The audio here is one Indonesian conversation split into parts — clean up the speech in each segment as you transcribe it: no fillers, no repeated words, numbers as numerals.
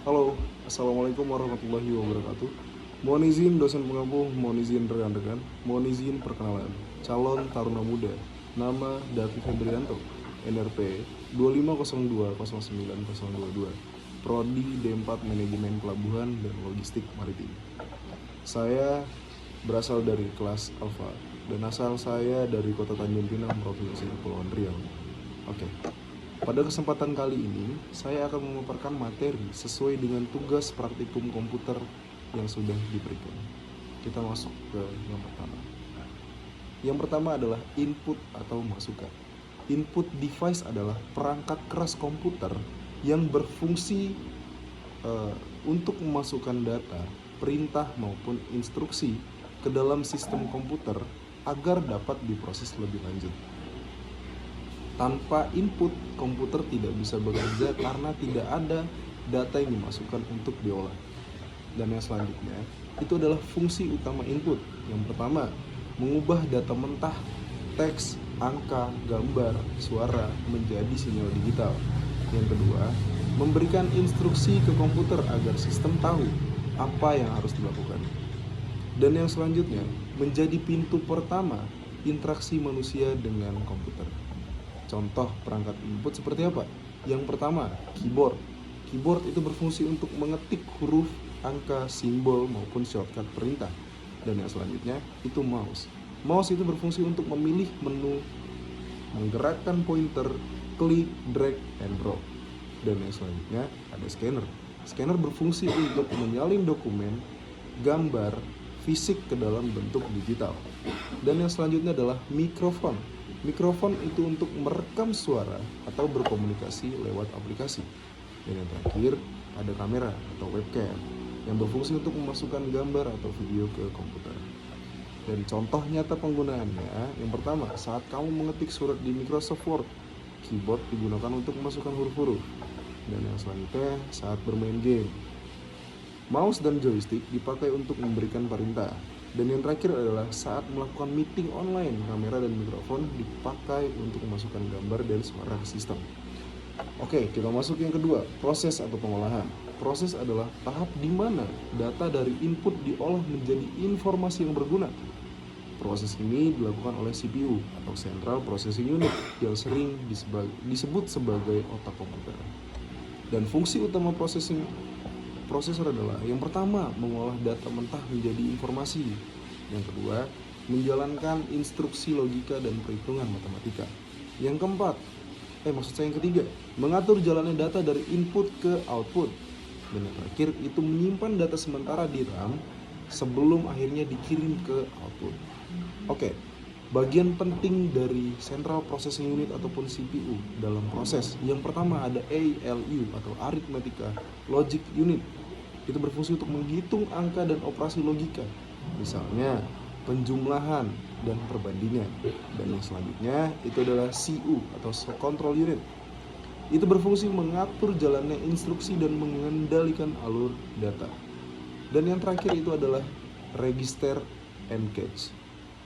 Halo, Assalamualaikum warahmatullahi wabarakatuh. Mohon izin dosen pengampu, mohon izin rekan-rekan, mohon izin perkenalan. Calon Taruna Muda, nama Davi Febrianto, NRP 25020922, Prodi D4 Manajemen Pelabuhan dan Logistik Maritim. Saya berasal dari kelas Alfa dan asal saya dari Kota Tanjung Pinang, Provinsi Kepulauan Riau. Oke. Pada kesempatan kali ini, saya akan memaparkan materi sesuai dengan tugas praktikum komputer yang sudah diberikan. Kita masuk ke yang pertama. Yang pertama adalah input atau masukan. Input device adalah perangkat keras komputer yang berfungsi untuk memasukkan data, perintah maupun instruksi ke dalam sistem komputer agar dapat diproses lebih lanjut. Tanpa input, komputer tidak bisa bekerja karena tidak ada data yang dimasukkan untuk diolah. Dan yang selanjutnya, itu adalah fungsi utama input. Yang pertama, mengubah data mentah, teks, angka, gambar, suara menjadi sinyal digital. Yang kedua, memberikan instruksi ke komputer agar sistem tahu apa yang harus dilakukan. Dan yang selanjutnya, menjadi pintu pertama interaksi manusia dengan komputer. Contoh perangkat input seperti apa? Yang pertama, keyboard. Keyboard itu berfungsi untuk mengetik huruf, angka, simbol, maupun shortcut perintah. Dan yang selanjutnya, itu mouse. Mouse itu berfungsi untuk memilih menu, menggerakkan pointer, klik, drag, and drop. Dan yang selanjutnya, ada scanner. Scanner berfungsi untuk menyalin dokumen, gambar, fisik ke dalam bentuk digital. Dan yang selanjutnya adalah mikrofon. Mikrofon itu untuk merekam suara atau berkomunikasi lewat aplikasi. Dan yang terakhir ada kamera atau webcam yang berfungsi untuk memasukkan gambar atau video ke komputer. Dan contoh nyata penggunaannya, yang pertama, saat kamu mengetik surat di Microsoft Word, keyboard digunakan untuk memasukkan huruf-huruf. Dan yang selanjutnya saat bermain game, mouse dan joystick dipakai untuk memberikan perintah. Dan yang terakhir adalah saat melakukan meeting online, kamera dan mikrofon dipakai untuk memasukkan gambar dan suara ke sistem. Oke, kita masuk yang kedua, proses atau pengolahan. Proses adalah tahap di mana data dari input diolah menjadi informasi yang berguna. Proses ini dilakukan oleh CPU atau Central Processing Unit yang sering disebut sebagai otak komputer. Dan fungsi utama prosesor adalah yang pertama, mengolah data mentah menjadi informasi. Yang kedua, menjalankan instruksi logika dan perhitungan matematika. Yang keempat, yang ketiga, mengatur jalannya data dari input ke output. Dan yang terakhir, itu menyimpan data sementara di RAM sebelum akhirnya dikirim ke output. Oke, bagian penting dari Central Processing Unit ataupun CPU dalam proses. Yang pertama ada ALU atau Arithmetica Logic Unit. Itu berfungsi untuk menghitung angka dan operasi logika. Misalnya penjumlahan dan perbandingan. Dan yang selanjutnya itu adalah CU atau Control Unit. Itu berfungsi mengatur jalannya instruksi dan mengendalikan alur data. Dan yang terakhir itu adalah Register and Cache.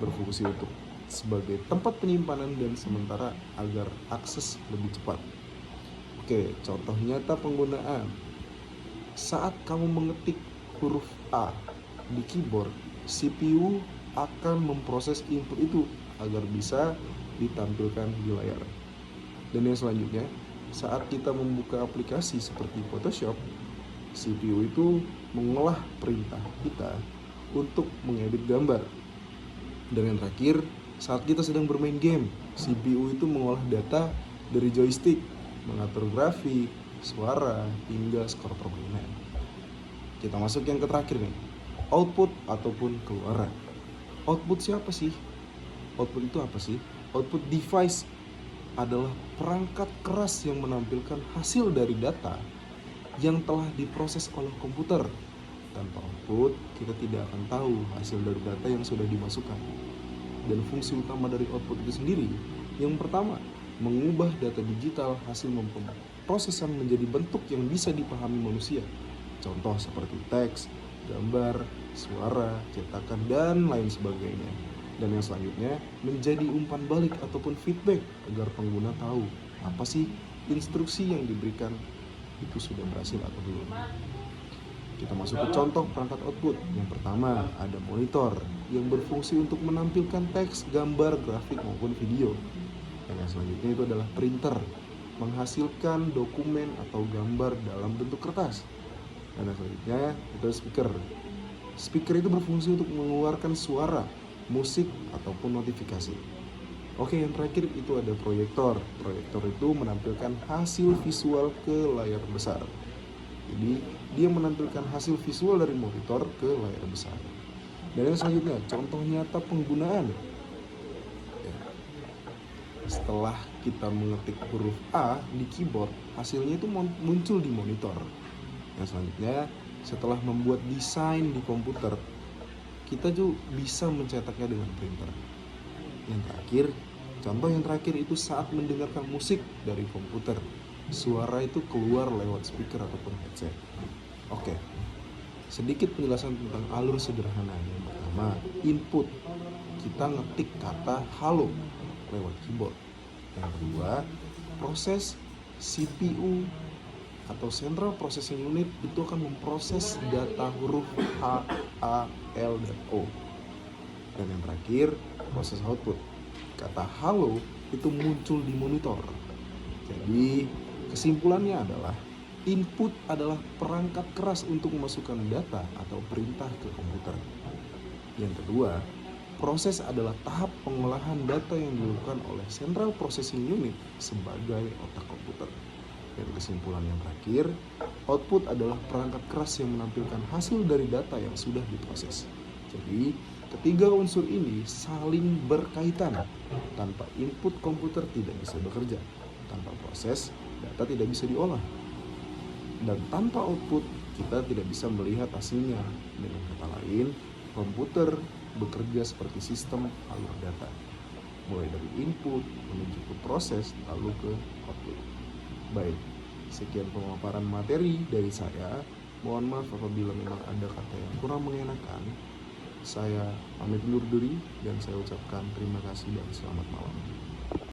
Berfungsi untuk sebagai tempat penyimpanan dan sementara agar akses lebih cepat. Oke, contoh nyata penggunaan. Saat kamu mengetik huruf A di keyboard, CPU akan memproses input itu agar bisa ditampilkan di layar. Dan yang selanjutnya, saat kita membuka aplikasi seperti Photoshop, CPU itu mengolah perintah kita untuk mengedit gambar. Dan yang terakhir, saat kita sedang bermain game, CPU itu mengolah data dari joystick, mengatur grafik, suara, hingga skor permainan. Kita masuk yang terakhir nih, output ataupun keluaran. Output siapa sih? Output itu apa sih? Output device adalah perangkat keras yang menampilkan hasil dari data yang telah diproses oleh komputer. Tanpa output, kita tidak akan tahu hasil dari data yang sudah dimasukkan. Dan fungsi utama dari output itu sendiri, yang pertama, mengubah data digital hasil pemrosesan menjadi bentuk yang bisa dipahami manusia. Contoh seperti teks, gambar, suara, cetakan, dan lain sebagainya. Dan yang selanjutnya, menjadi umpan balik ataupun feedback agar pengguna tahu apa sih instruksi yang diberikan itu sudah berhasil atau belum. Kita masuk ke contoh perangkat output. Yang pertama, ada monitor yang berfungsi untuk menampilkan teks, gambar, grafik maupun video. Dan yang selanjutnya itu adalah printer, menghasilkan dokumen atau gambar dalam bentuk kertas. Dan yang selanjutnya itu speaker. Speaker itu berfungsi untuk mengeluarkan suara, musik, ataupun notifikasi. Oke, yang terakhir itu ada proyektor. Proyektor itu menampilkan hasil visual ke layar besar. Jadi dia menampilkan hasil visual dari monitor ke layar besar. Dan yang selanjutnya, contoh nyata penggunaan. Ya. Setelah kita mengetik huruf A di keyboard, hasilnya itu muncul di monitor. Yang selanjutnya, setelah membuat desain di komputer, kita juga bisa mencetaknya dengan printer. Yang terakhir, contoh yang terakhir itu saat mendengarkan musik dari komputer, suara itu keluar lewat speaker ataupun headset. Oke, sedikit penjelasan tentang alur sederhana. Yang pertama, input. Kita ngetik kata halo lewat keyboard. Yang kedua, proses CPU atau Central Processing Unit itu akan memproses data huruf H, A, L, dan O. Dan yang terakhir, proses output. Kata halo itu muncul di monitor. Jadi kesimpulannya adalah input adalah perangkat keras untuk memasukkan data atau perintah ke komputer. Yang kedua, proses adalah tahap pengolahan data yang dilakukan oleh Central Processing Unit sebagai otak komputer. Dan kesimpulan yang terakhir, output adalah perangkat keras yang menampilkan hasil dari data yang sudah diproses. Jadi, ketiga unsur ini saling berkaitan. Tanpa input, komputer tidak bisa bekerja. Tanpa proses, data tidak bisa diolah. Dan tanpa output, kita tidak bisa melihat hasilnya. Dengan kata lain, komputer bekerja seperti sistem alur data. Mulai dari input, menuju ke proses, lalu ke output. Baik, sekian pemaparan materi dari saya. Mohon maaf apabila memang ada kata yang kurang mengenakan. Saya pamit undur diri dan saya ucapkan terima kasih dan selamat malam.